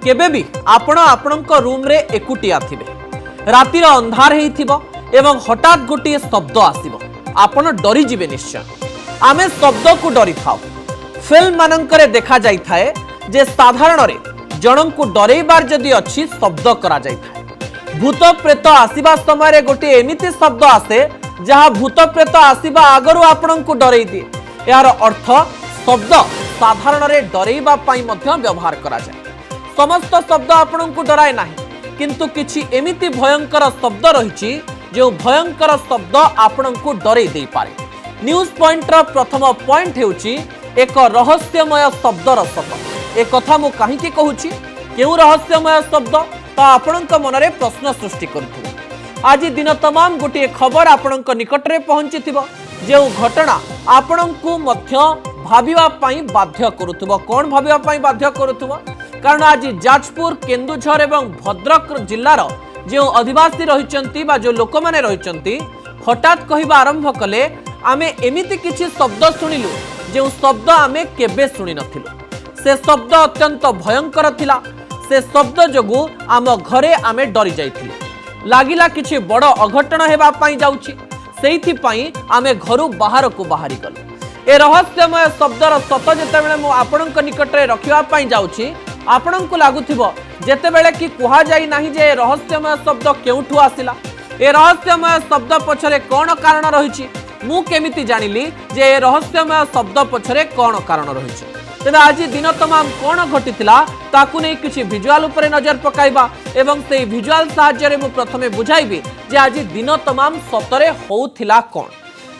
केबे भी आपण आपणक रूम रे एकुटिया थिबे रातिर अंधार हेइथिबो एवं हठात गोटे शब्द आसीबो आपण डरी जिवे निश्चय आमे शब्द को डरी थाउ फिल्म मानंकरे देखा जाई थाए जे साधारण रे जणं को डरेबार जदि अछि शब्द करा जाई थाए भूत प्रेत आसीबा समय रे गोटे एमिति शब्द आसे जहा भूत प्रेत आसीबा आगरु आपणं को डरेई दिए यार अर्थ शब्द साधारण रे डरेइबा पई मध्य व्यवहार करा जाय समस्त शब्द आपणं को डराए नाही किंतु किछि एमिति भयंकर शब्द रहिछि जो भयंकर शब्द आपणं को डरेई देई पारे न्यूज पॉइंट रो प्रथम पॉइंट हेउछि एक रहस्यमय शब्दर सत ए कथा मु काहीकि कहूछि केउ रहस्यमय शब्द ता आपणक मनरे प्रश्न सृष्टि करथि आज दिन तमाम गोटे खबर आपणक निकटरे पहुंचिथिबो जो घटना आपणको मध्य भाबिबा पई बाध्य करूथबो कोन भाबिबा पई बाध्य करूथबो कारण आज जाजपुर केन्दुझर एवं भद्रक जिल्लार जो आदिवासी रहिचंती बा जो लोक माने रहिचंती हठात कहिबा आरंभ कले आमे एमिति किछि शब्द सुनिलु जो शब्द आमे केबे सुनि नथिलु से शब्द अत्यंत भयंकर थिला से शब्द जोगु आम घरे आमे डरी जाइथिलु लागिला किछि बड़ अघटन हेबा पई जाउछि सेइथि पई आमे घरु बाहर को बाहरी गलु ए रहस्यमय शब्दर सत जेतेबेले मो आपणक निकटरे रखिबा पई जाउछि आपणक लागुथिबो जेतेबेले कि कुहा जाई नाही जे रहस्यमय शब्द केउठु आसिला ए रहस्यमय शब्द पछरे कोन कारण रहिछि मु केमिति जानिली जे ए रहस्यमय शब्द पछरे कोन कारण रहिछि तेबे आज दिन तमाम कोन घटितिला ताकु नै किछि विजुअल उपरे नजर पकाइबा एवं से विजुअल सहाय्य रे मु प्रथमे बुझाइबी जे आज दिन तमाम सतरे होउथिला कोन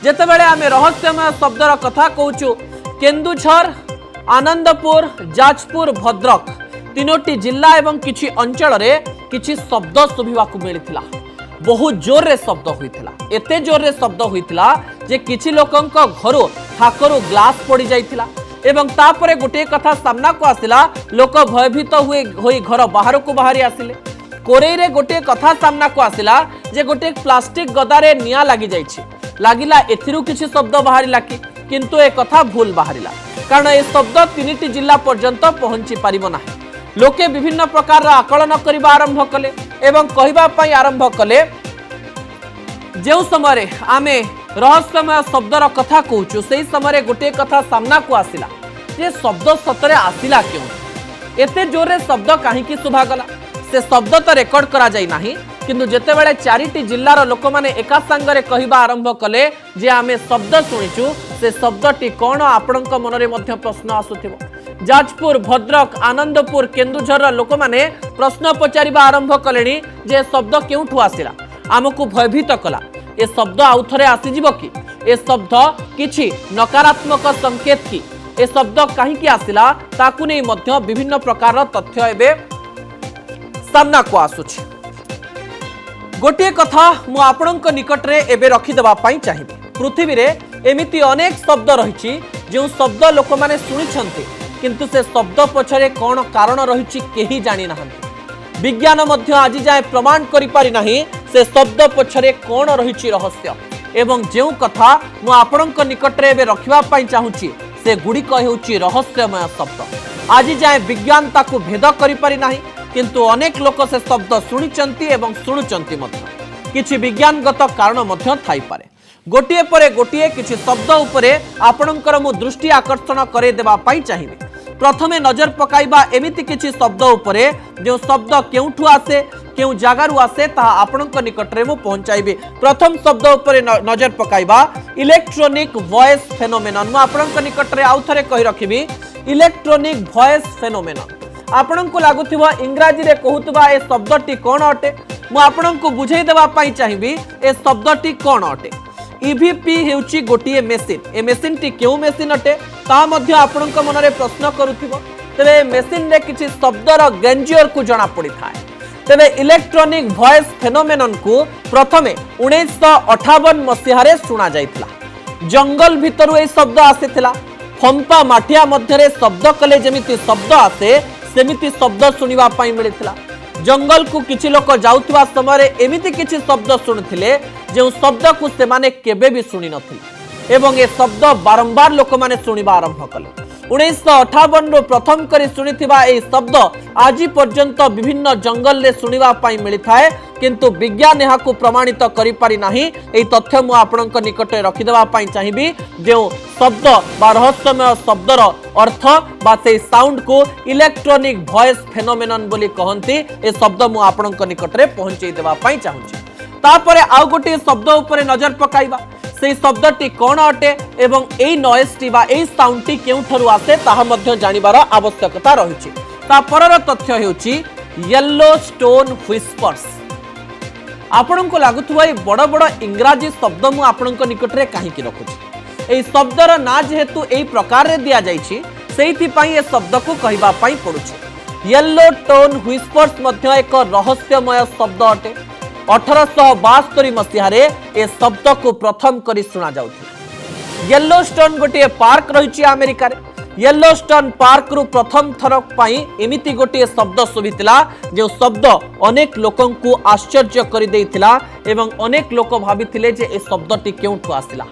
जेतेबेले आमे रहस्यमय शब्दर कथा कहूछु केन्दुझर आनंदपुर जाजपुर भद्रक तीनोटी जिल्ला एवं किछि अंचल रे किछि शब्द सुभिबा को मिलिथिला बहुत जोर रे शब्द होइथिला एते जोर रे शब्द होइथिला जे किछि लोकंक घरो ठाकरो ग्लास पड़ी जाइथिला एवं तापरे गोटे कथा सामना को आसिला लोक भयभीत हुई घर बाहर को बाहरी आसिले कोरेई रे गोटे कथा सामना को आसिला जे गोटे प्लास्टिक गदारे निया लागि जाइछि लागिला एथिरु किछि शब्द बाहरिला किंतु ए कथा भूल बाहरिला कारण ए शब्द तीनिटी जिल्ला पर्यंत पहुंची पारिबो नाही लोके विभिन्न प्रकार आकलन करिबा आरंभ कले एवं कहिबा पई आरंभ कले जो समय आमे रहस्यमय शब्दर कथा कहूछु से समय गोटे कथा सामना को आसिला जे शब्द सतरे आसिला क्यों एते जोरे शब्द काहीकि सुभागला से शब्द तो रेकर्ड करा जाई नाही किंतु जेतेबेले चारिटी जिल्लार लोक माने एका संगरे कहिबा आरंभ कले जे आमे शब्द सुनिचु से शब्दटी कोन आपणक मनरे मध्य प्रश्न आसुथिबो जाजपुर भद्रक आनंदपुर केन्दुझर लोक माने प्रश्न पचारिबा आरंभ कलेनी जे शब्द केउठु आसिला आमको भयभीत कला ए शब्द आउथरे आसीजिबो कि ए शब्द किछि नकारात्मक संकेत कि ए शब्द काहीकि आसिला ताकु नै मध्य विभिन्न प्रकार तथ्य एबे सामना को आसुछि गोटे कथा मु आपणक निकटरे एबे रखि देबा पई चाहिबी पृथ्वी रे एमिति अनेक शब्द रहिछि जो शब्द लोक माने सुनिछन्ते किंतु से शब्द पछरे कोन कारण रहिछि केही जानि नाहंती विज्ञान मध्य आज जाए प्रमाण करि पारि नाही से शब्द पछरे कोन रहिछि रहस्य एवं जेउ कथा मु आपणक निकटरे एबे रखिबा पई चाहूछि से गुडी हेउछि रहस्यमय शब्द आज जाए विज्ञान ताकु भेद करि पारि नाही किंतु अनेक लोक से शब्द शुणिचंती एवं शुणुचंती मध्य किछि विज्ञानगत कारण मध्य थाई पारे गोटिए परे गोटिए किछि शब्द उपरे आपणकर मु दृष्टि आकर्षण करे देबा पई चाहिबे प्रथमे नजर पकाइबा एमिति किछि शब्द उपरे जो शब्द केउठु आसे केउ जागारु आसे ता आपणक निकटरे मु पहुंचाइबे प्रथम शब्द उपरे नजर पकाइबा इलेक्ट्रॉनिक वॉइस फेनोमेनन मु आपणक निकटरे आउथरे कहि रखिबी इलेक्ट्रॉनिक वॉइस फेनोमेनन आपणको लागुथिबा इंग्रजी रे कहूतबा ए शब्दटी कोन अटे मु आपणको बुझेई देबा पई चाहिबी ए शब्दटी कोन अटे ईवीपी हेउची गोटिए मेसिन ए मेसिन टी केउ मेसिन अटे ता मध्य आपणक मनरे प्रश्न करूथिबो तबे मेसिन रे किछि शब्दर गेंजियर को जणा पड़ी थाए तबे इलेक्ट्रॉनिक वॉइस फेनोमेनन को प्रथमे 1958 मसिहारे सुना जाइतला जंगल भितरु ए शब्द आसीथिला फंपा माटिया मध्यरे शब्द कले जेमिति शब्द आसे सेमिति शब्द सुनिबा पई मिलिथिला जंगल को किछि लोक जाउतबा समय एमिति किछि शब्द सुनिथिले जे शब्द को से माने केबे भी सुनि नथिले एवं ए शब्द बारंबार लोक माने सुनिबा आरंभ कले 1958 प्रथम करी शुणिथिबा ए शब्द आज पर्यंत विभिन्न जंगल रे सुनिबा पाई मिली थाए किंतु विज्ञान यहाकू प्रमाणित करि पारि नाही। एई तथ्य मु आपनक निकट रखि देबा पाई चाहिबी जे शब्द बा रहस्यमय शब्दर अर्थ बा से साउंड को इलेक्ट्रॉनिक वॉइस फेनोमेनन बोली कहंती। ए शब्द मु आपनक निकट रे पहुंचै देबा पाई चाहूची। तापरे आउ गोटे शब्द उपरे नजर पकाइबा से शब्दटी कौन अटे एवं एई नॉइजटी बा एई साउंडटी केउठरु आसे ताहा मध्य जानिबार आवश्यकता रहिछि। ता परर तथ्य हेउछि येलो स्टोन व्हिस्पर्स। आपनको लागुथुवा बड़ बड़ इंग्राजी शब्द मु आपनक निकट रे काहे कि रखुछि। एई शब्दर ना जेहेतु एई प्रकार रे दिया जाइछि सेइथि पई ए शब्द को कहिबा पई पडुछि। येलो स्टोन व्हिस्पर्स मध्य एक रहस्यमय शब्द अटे। 1872 मसीह ए शब्द को प्रथम करी सुना जाउथि। येलोस्टोन गोटे पार्क रही अमेरिका रे। येलोस्टोन पार्क रु प्रथम थर पाई एमिति गोटे शब्द सुभितिला जो शब्द अनेक लोकं को आश्चर्य करि देइतिला एवं अनेक लोक भाबिथिले जे ए शब्दटी केउठु आसिला।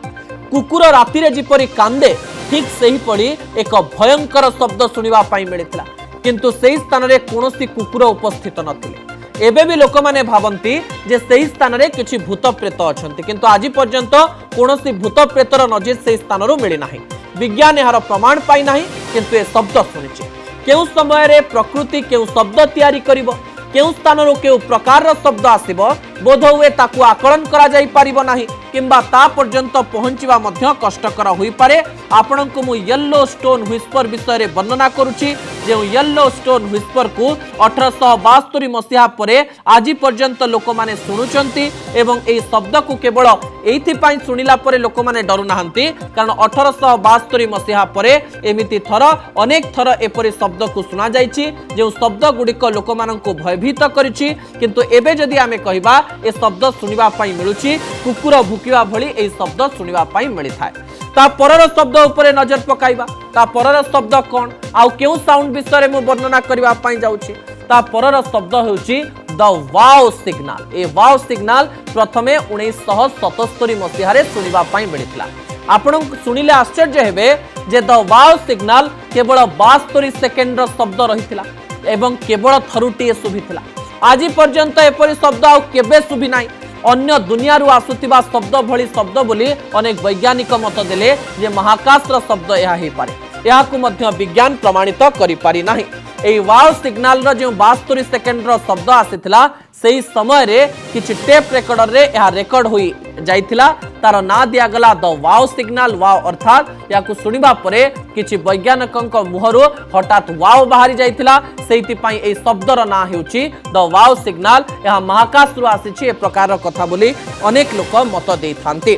कुकुर राति रे जिपरि कांदे ठीक सही पड़ी एक भयंकर शब्द सुनिबा पाई मिलितिला किंतु सेही स्थान रे कोनोसी कुकुर उपस्थित नथिले। एबे भी लोक माने भावंती जे सही स्थान रे किछि भूत प्रेत अछंती किंतु आज पर्यंत कोनोसी भूत प्रेतर नजीर सही स्थान रु मिली नाही। विज्ञान यार प्रमाण पाई नाही किंतु ए शब्द सुनिछि। केउ समय रे प्रकृति केउ शब्द तयारी करिवो केउ स्थान रु केउ प्रकार रो शब्द आसीबो बोध हुए ताकू आकलन करा जाई परिबो नाही किंबा ता पर्यंत पहुंचीबा मध्य कष्टकर होई पारे। आपनकु मु येलो स्टोन व्हिस्पर विषय रे वर्णना करूची जे येलो स्टोन व्हिस्पर को 1872 मसीहा परे आज पर्यंत लोक माने सुनुचंती एवं एई शब्द को केवल एइथि पई सुनिला परे लोक माने डरु नाहंती कारण 1872 मसीहा परे एमिति थर अनेक थर एपरि शब्द को सुना जाईची जे शब्द गुडिक लोक माननकु भयभीत करिछि किंतु एबे जदि आमे कहिबा ए शब्द सुनिबा पई मिलुछि कुकुर भुकिबा भली ए शब्द सुनिबा पई मिलि थाए। ता परर शब्द उपरे नजर पकाइबा ता परर शब्द कोन आउ केउ साउंड विषय मु वर्णना करबा पई जाउछि। ता परर शब्द हेउछि द वाव सिग्नल। ए वाव सिग्नल प्रथमे 1977 मसीहा रे सुनिबा पई मिलितला। आपण सुनिले आश्चर्य हेबे जे द वाव सिग्नल केवल 72 सेकेंड रो शब्द रहितला एवं केवल थरुटी सुभितला। आज पर्यंत एपरि शब्द आउ केबे सुबि नाही। अन्य दुनिया रु आसुतिबा शब्द भली शब्द बोली अनेक वैज्ञानिक मत देले जे महाकाशर शब्द यह हे पारे। याकू मध्य विज्ञान प्रमाणित करि पारि नाही। एई वाव सिग्नल रो जे 72 सेकेंड रो शब्द आसितला सेही समय रे किछि टेप रेकॉर्डर रे यह रेकॉर्ड होई जाइतिला। तार ना दिया गला द वाव सिग्नल। वाव अर्थात याकू सुनिबा परे किछि वैज्ञानिकक मुहरु हठात वाव बाहरी जाइतिला सेहिति पई एई शब्दर ना हेउछि द वाव सिग्नल। यह महाकाश रु आसिछि ए प्रकार कथा बोली अनेक लोक मत देइथांती।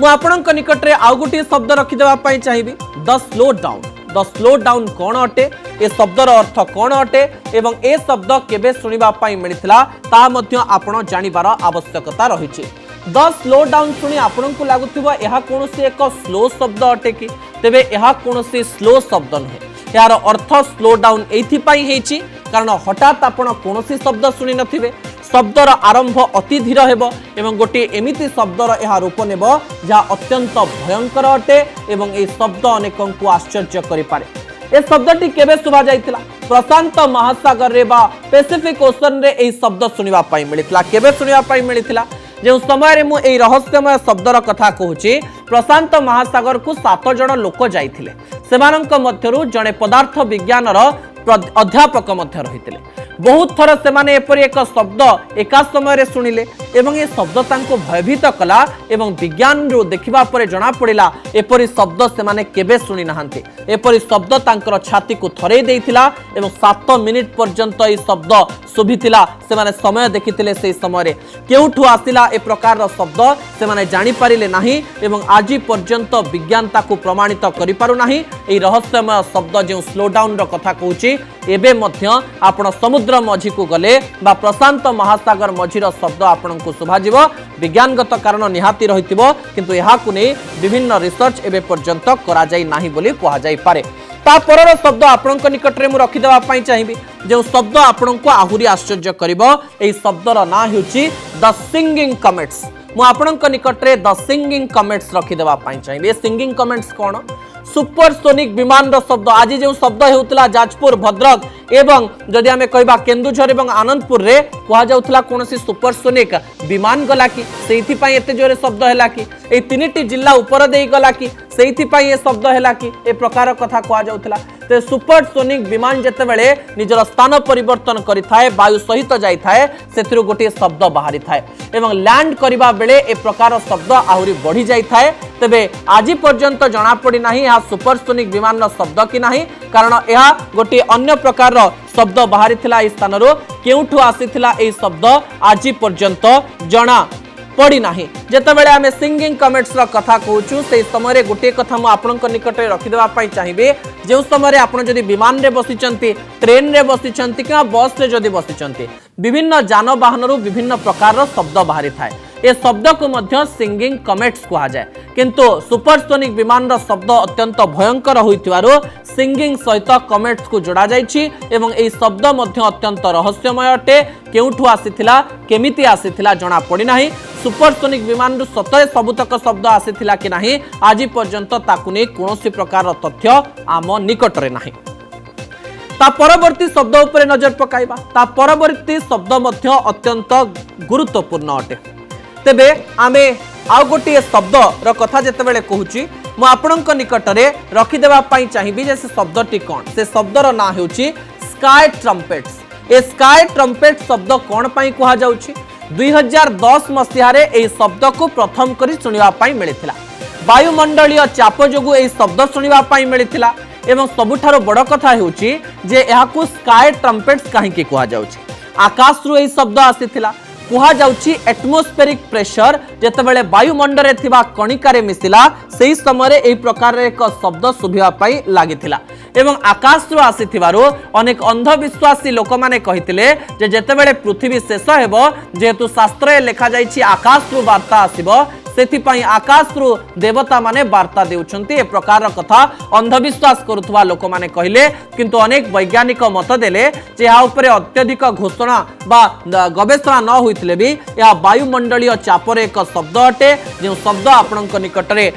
मु आपनक निकट रे आउ गुटी शब्द रखि देबा पई चाहिबी the slow down. The slow down कोन अटे ए शब्दर अर्थ कोन अटे एवं ए शब्द केबे सुनिबा पई मिलितला ता मध्य आपण जानिबार आवश्यकता रहिछि। द स्लो डाउन सुनी आपनकु लागुथिबा एहा कोनोसी एक स्लो शब्द अटे कि तेबे एहा कोनोसी स्लो शब्द नहे। यार अर्थ स्लो डाउन एथि पई हेछि कारण हठात आपण कोनोसी शब्द सुनि नथिबे। शब्दर आरंभ अति धीर हेबो एवं गोटे एमिति शब्दर एहा रूप नेबो जा अत्यंत भयंकर अटे एवं ए शब्द अनेकंकु आश्चर्य करि पारे। ए शब्दटी केबे सुभा जाइतिला प्रशांत महासागर रे बा पैसिफिक ओशन रे ए शब्द सुनिबा पई मिलितला। केबे सुनिबा पई मिलितला जे समय रे मु ए रहस्यमय शब्दर कथा कहूची। प्रशांत महासागर को 7 जण लोक जाइथिले। सेमानंक मध्यरु जणे पदार्थ विज्ञानर अध्यापक मध्य रहितिले। बहुत थर से माने एपरि एक शब्द एका समय रे सुनिले एवं ये शब्द तांको भयभीत कला एवं विज्ञान रो देखिबा परे जणा पड़िला एपरि शब्द से माने केबे सुनि नाहंते। एपरि शब्द तांकर छाती को थरे देइथिला एवं 7 मिनिट पर्यंत ए शब्द सुभितिला। से माने समय देखितिले से समय रे केउठु आसिला ए प्रकार रो शब्द से माने जानि पारिले नाही एवं आज पर्यंत विज्ञान ताकू प्रमाणित करि पारु नाही। ए रहस्यमय शब्द जे स्लो डाउन रो कथा कहूची एबे मध्य आपण समुद्र मझी को गले बा प्रशांत महासागर मझीर शब्द आपण को सुभाजिबो। विज्ञानगत कारण निहाती रहितिबो किंतु एहा को नै विभिन्न रिसर्च एबे पर्यंत करा जाई नाही बोली कहा जाई पारे। ता परर शब्द आपण को निकट रे मु रखि देबा पई चाहिबी जे शब्द आपण को आहुरी आश्चर्य करिवो। एई शब्दर ना हेउची द सिंगिंग कमेट्स। मु आपण को निकट रे द सिंगिंग कमेट्स रखि देबा पई चाहिबी। ए सिंगिंग कमेट्स कोन सुपरसोनिक विमान शब्द आज जो शब्द होता जाजपुर भद्रक एवं जदि आम कह केन्दुझर और आनंदपुर रे कहुला कौन सुपरसोनिक विमान गला कि एत जोरे शब्द है कि ये तीन जिला उपर दे गला कि ये शब्द है कि ए प्रकार कथा कहुला तो सुपरसोनिक विमान जितेबाला निजर स्थान परिवर्तन करें वायु सहित जाए से गोटे शब्द बाहरी थाए एवं लैंड करने बेले ए प्रकार शब्द आहरी बढ़ी जाए तेबे आज पर्यंत जना पड़ी ना यह सुपरसोनिक विमान शब्द कि ना कारण यह गोटे अन्य प्रकार शब्द बाहरी थिला इस स्थान केउठु आसीथिला ए शब्द आज पर्यंत जना पड़ी ना जितेबाला आम सिंगिंग कमेंट्स कथा कहूँ से समय गोटे कथा मुझे निकट में रखिदेवाई चाहिए जो समय आप विमान रे बसी ट्रेन रे बसी कि बस रे जदि बसी विभिन्न जानवाहन विभिन्न प्रकार शब्द बाहरी थाए ए शब्द को मध्य सिंगिंग कमेंट्स कहा जाए किंतु सुपरसोनिक विमान शब्द अत्यंत भयंकर होइतिवारो सिंगिंग सहित कमेंट्स को जोड़ा जाइछि एवं ए शब्द मध्य अत्यंत रहस्यमय अटे केउठु आसीथिला केमिति आसीथिला जना पड़ी नाही सुपरसोनिक विमान सतरे सबुतक शब्द आसीथिला कि नाही आज पर्यंत ताकु नै कोनोसी प्रकार तथ्य आम निकट रे नाही ता परवर्ती शब्द उपरे नजर पकाइबा ता परवर्ती शब्द मध्य अत्यंत गुरुत्वपूर्ण अटे तेबे आमे आउ गोटे शब्द र कथा जेतेबेले कहूची मु आपणक निकट रे रखिदेबा पई चाहिबी जे से शब्दटी कोन से शब्दर ना हेउची स्काई ट्रम्पेट्स ए स्काई ट्रम्पेट शब्द कोन पई कहा जाउची 2010 मसीहा रे ए शब्द को प्रथम करी सुनिबा पई मिलिथिला वायुमंडलीय चाप जोगु ए शब्द सुनिबा पई मिलिथिला एवं सबुठारो बड़ कथा हेउची जे एहाकू स्काई ट्रम्पेट्स काहे के कहा जाउची आकाश रु ए शब्द आसीथिला कहा जाउची एटमॉस्फेरिक प्रेशर जेतेबेले वायुमंडल थिबा कणिकारे मिसिला सेही समय एही प्रकार एक शब्द सुभिया पई लागिथिला एवं आकाश रु आसीथिबारो अनेक अंधविश्वासी लोक माने कहिथिले जे जेतेबेले पृथ्वी शेष हेबो जेहेतु शास्त्र लेखा जाइछि आकाश रु वार्ता आसीबो सेथिपाई आकाश रु देवता माने वार्ता देउछन्ति ए प्रकार कथा अंधविश्वास करुथवा लोक माने कहिले किंतु अनेक वैज्ञानिक मत देले जे या ऊपर अत्यधिक घोषणा बा गवेषणा न होइथिले भी या वायुमंडलीय चापर एक शब्द अटे जो शब्द आपनक निकट रे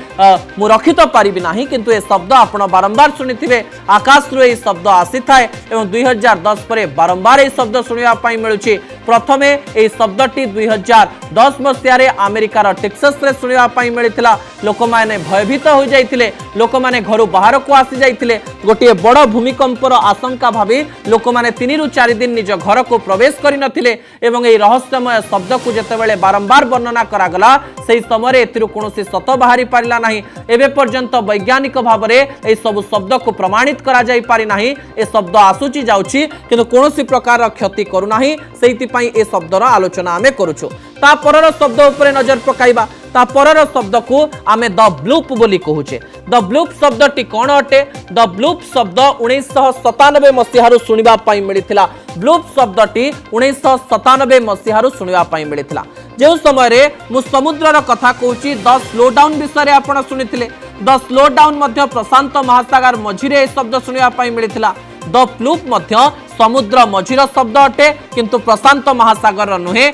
मु रखि तो पारिबि नाही किंतु ए शब्द आपण बारंबार सुनिथिबे आकाश रु ए शब्द आसी थाए एवं 2010 परे बारंबार ए शब्द सुनिबा पई मिलुछि प्रथमे ए शब्दटी 2010 मसिया रे अमेरिकार टेक्सास सुनिबा पई मिलिथिला लोक माने भयभीत हो जाइथिले लोक माने घर बाहर को आसी जाइथिले गोटे बड़ भूमिकंपर आशंका भाबी लोक माने 3 रु 4 दिन निज घर को प्रवेश करि नथिले एवं ए रहस्यमय शब्द को जेतेबेले बारंबार वर्णना करागला सेही समय एथिरु कोनोसी सत बाहरी पारिला नाही एबे पर्यंत वैज्ञानिक भाबरे ए सब शब्द को प्रमाणित करा जाई पारि नाही ए शब्द आसुची जाउची किंतु कोनोसी प्रकार क्षति करू नाही सेहिति पई ए शब्दर आलोचना आमे करूछु ता परर शब्द उपरे नजर पकाइबा ता परर शब्द को आमे द ब्लूप बोली कहूचे द ब्लूप शब्दटी कोन अटे द ब्लूप शब्द 1997 मसीहारु सुनिबा पई मिलिथिला ब्लूप शब्दटी 1997 मसीहारु सुनिबा पई मिलिथिला जे समय रे मु समुद्रर कथा कहूची द स्लो डाउन विषय रे आपण सुनिथिले द स्लो डाउन मध्य प्रशांत महासागर मझिरे शब्द सुनिबा पई मिलिथिला द प्लूप मध्य समुद्र मझिर शब्द अटे किंतु प्रशांत महासागर नुहे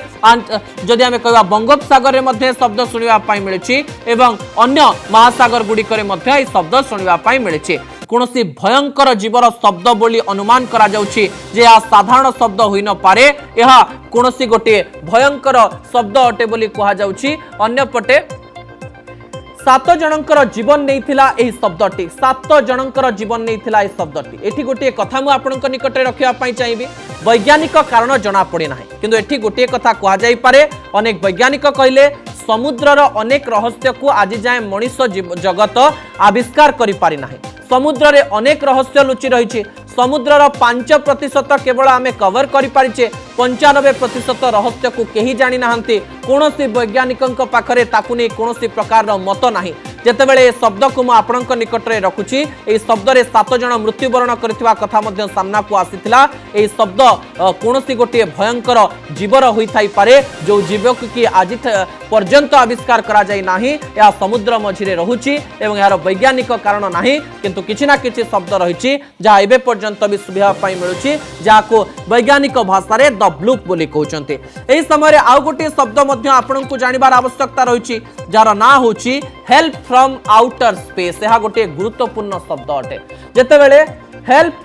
जदि आमे कहबा बंगोपसागर मध्ये शब्द सुनिबा पाई मिलछि एवं अन्य महासागर गुडिकरे मध्ये ई शब्द सुनिबा पाई मिलछि कोनोसी भयंकर जीवर शब्द बोली अनुमान करा जाउछि जे आ साधारण शब्द होई न पारे एहा कोनोसी गोटे भयंकर शब्द अटे बोली कहा जाउछि अन्य पटे 7 जनकर जीवन नहीं थिला एही शब्दटी 7 जनकर जीवन नहीं थिला एही शब्दटी एठी गोटे कथा मु आपनक निकट रखिया पई चाहिबी वैज्ञानिक कारण जना पड़े ना किंतु एठी गोटे कथा कहा जाई पारे अनेक वैज्ञानिक कहले समुद्रर अनेक रहस्य को आज जाए मनुष्य जगत आविष्कार करि पारि नाही समुद्र रे अनेक रहस्य लुचि रही समुद्रर 5% केवल आमे कवर करि पारिचे 95% रहस्य को केही जानि नाहंती कोनोसी वैज्ञानिकंक पाखरे ताकु नै कोनोसी प्रकार मत नाही जेतेबेले शब्द को मु आपणक निकट रे रखुची ए शब्द रे 7 जन मृत्युवरण करथिबा कथा मध्ये सामना को आसीथिला ए शब्द कोनोसी गोटे भयंकर जीवर होई थाई पारे जो जीव की आज पर्यंत आविष्कार करा जाई नाही या समुद्र मझिरे रहुची एवं यार वैज्ञानिक कारण नाही किंतु किछि ना किछि शब्द रहिछि जा एबे पर्यंत भी सुबिहा पई मिलुची जाको वैज्ञानिक भाषा रे द ब्लूप बोली कहउचंती। एही समय रे आउ गोटे शब्द मध्य आपन को जानिबार आवश्यकता रहिछि जार ना होछि हेल्प फ्रॉम आउटर स्पेस। यह गोटे गुरुत्वपूर्ण शब्द अटे। जेतेबेले हेल्प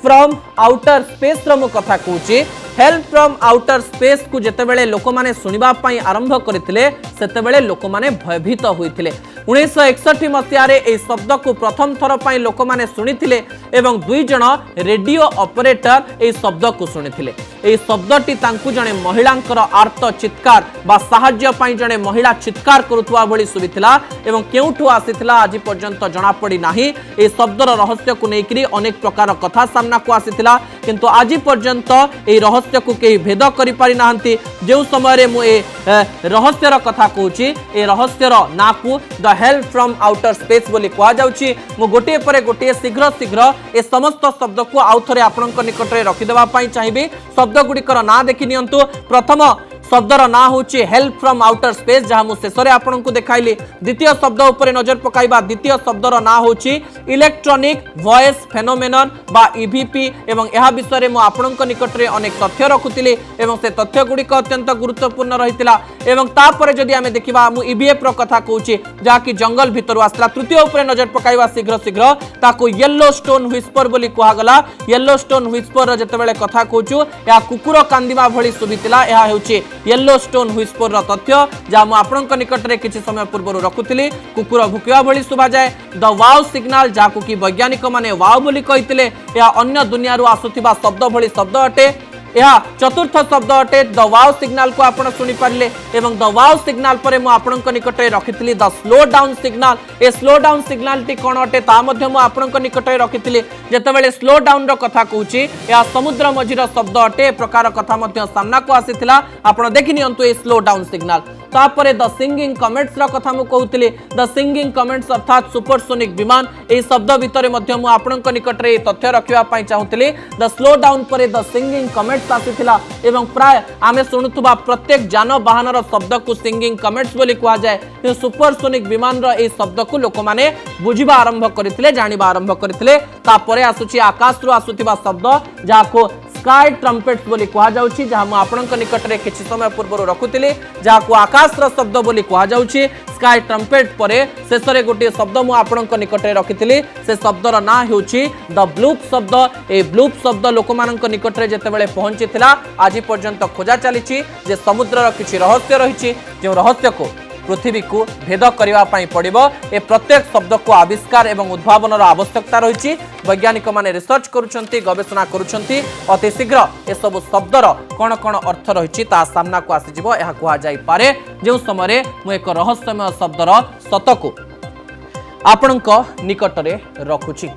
फ्रॉम आउटर स्पेस रो कथा कहूची हेल्प फ्रॉम आउटर स्पेस को जेतेबेले लोक माने सुनिबा पई आरंभ करथिले सेतेबेले लोक माने भयभीत होइथिले। 1961 मसिया रे ए शब्द को प्रथम थर पई लोक माने सुनिथिले एवं दुई जण रेडियो ऑपरेटर ए शब्द को सुनिथिले। ए शब्दटी तांकु जणे महिलांकर आर्त चित्कार बा सहाय्य पई जणे महिला चित्कार करुथुवा भली सुबिथिला एवं केउठु आसीथिला आज पर्यंत जणा पड़ी नाही। ए शब्दर रहस्य को नेकरी अनेक प्रकार कथा सामना को आसीथिला किंतु आज पर्यंत ए रहस्य को केही भेद करि पारि नाहंती। जे समय रे मु ए रहस्यर कथा कहूची ए रहस्यर ना को the help from outer space बोली कहा जाउची। मु गोटे परे गोटे शीघ्र शीघ्र ए समस्त शब्द को आउ थरे आपनक निकट रे रखि देबा पई चाहिबी। शब्द गुडिकर ना देखि नियंतु। प्रथम शब्दर ना होची हेल्प फ्रॉम आउटर स्पेस जहाँ मु शेषरे आपन को देखाइली। द्वितीय शब्द उपरे नजर पकाइबा। द्वितीय शब्दर ना होची इलेक्ट्रॉनिक वॉइस फेनोमेनन बा ईवीपी एवं यह विषय रे मु आपन को निकट रे अनेक तथ्य रखुतिली एवं से तथ्य गुडिक अत्यंत गुरुत्वपूर्ण रहितिला। एवं तापर जदि आमे देखिबा मु ईवीएफ रो कथा कहूची जहा कि जंगल भितर आसला। तृतीय उपरे नजर पकाइबा शीघ्र शीघ्र ताको येलो स्टोन व्हिस्पर बोली कहा गला। येलो स्टोन व्हिस्पर जेतेबेले कथा कहूचु या कुकुर कांदिबा भली सुबितिला। यह हेउची येलो स्टोन व्हिस्पर रो तथ्य जहा मु आपनक निकट रे किछि समय पूर्व रखुतिली। कुकुर भुकिया भली सुबा जाय। द वाव सिग्नल जाको कि वैज्ञानिक माने वाव बोली कहितिले या अन्य दुनिया रु आसुथिबा शब्द भली शब्द अटे। यह चतुर्थ शब्द अटे। द वाव सिग्नल को आपण सुनि पारले एवं द वाव सिग्नल परे मु आपनक निकट रे रखितिली द स्लो डाउन सिग्नल। ए स्लो डाउन सिग्नल टी कोन अटे ता मध्ये मु आपनक निकट रे रखितिली। जेतेबेले स्लो डाउन रो कथा कहूची या समुद्र मझिर शब्द अटे। प्रकार कथा मध्ये सामना को आसीथिला। आपण देखि नियंतु ए स्लो डाउन सिग्नल। तापरे द सिंगिंग कमेंट्स रो कथा मु कहूतिली। द सिंगिंग कमेंट्स अर्थात सुपरसोनिक विमान ए शब्द भितरे मध्ये मु आपनक निकट रे तथ्य रखिबा पई चाहूतिली। द स्लो डाउन परे द सिंगिंग कमेंट्स आसीथिला एवं प्राय आमे सुनुथुबा प्रत्येक जानवाहन शब्द को सिंगिंग कमेंट्स बोली कहा जाए। सुपरसोनिक विमान रो ए शब्द को लोक माने बुझिबा आरंभ करथिले जानिबा आरंभ करथिले। तापरे आसुची आकाश रु आसुथिबा शब्द जाको स्काई ट्रम्पेट्स बोली कहा जाउची जहा मु आपनक निकट रे किछि समय पूर्व रखुतिली जाको आकाश रो शब्द बोली कहा जाउची। स्काई ट्रम्पेट परे शेषरे गोटे शब्द मु आपनक निकट रे रखितिली। से शब्दर ना हेउची द ब्लूप शब्द। ए ब्लूप शब्द लोक मानक निकट रे जेतेबेले पहुंचीथिला आज पर्यंत खोजा चलीची जे समुद्रर किछि रहस्य रहिछि जे रहस्य को पृथ्वी को भेद करने पड़ो। ए प्रत्येक शब्द को आविष्कार एवं उद्भावनर आवश्यकता रही। वैज्ञानिक माने रिसर्च करुछंती गवेषणा करुछंती। अति शीघ्र ए सब शब्दर कौन कौन अर्थ रही सामना को आसीजिवो यह कहा जाई पारे। जो समय मु एक रहस्यमय शब्दर सत को आपणक निकट रे रखुछि।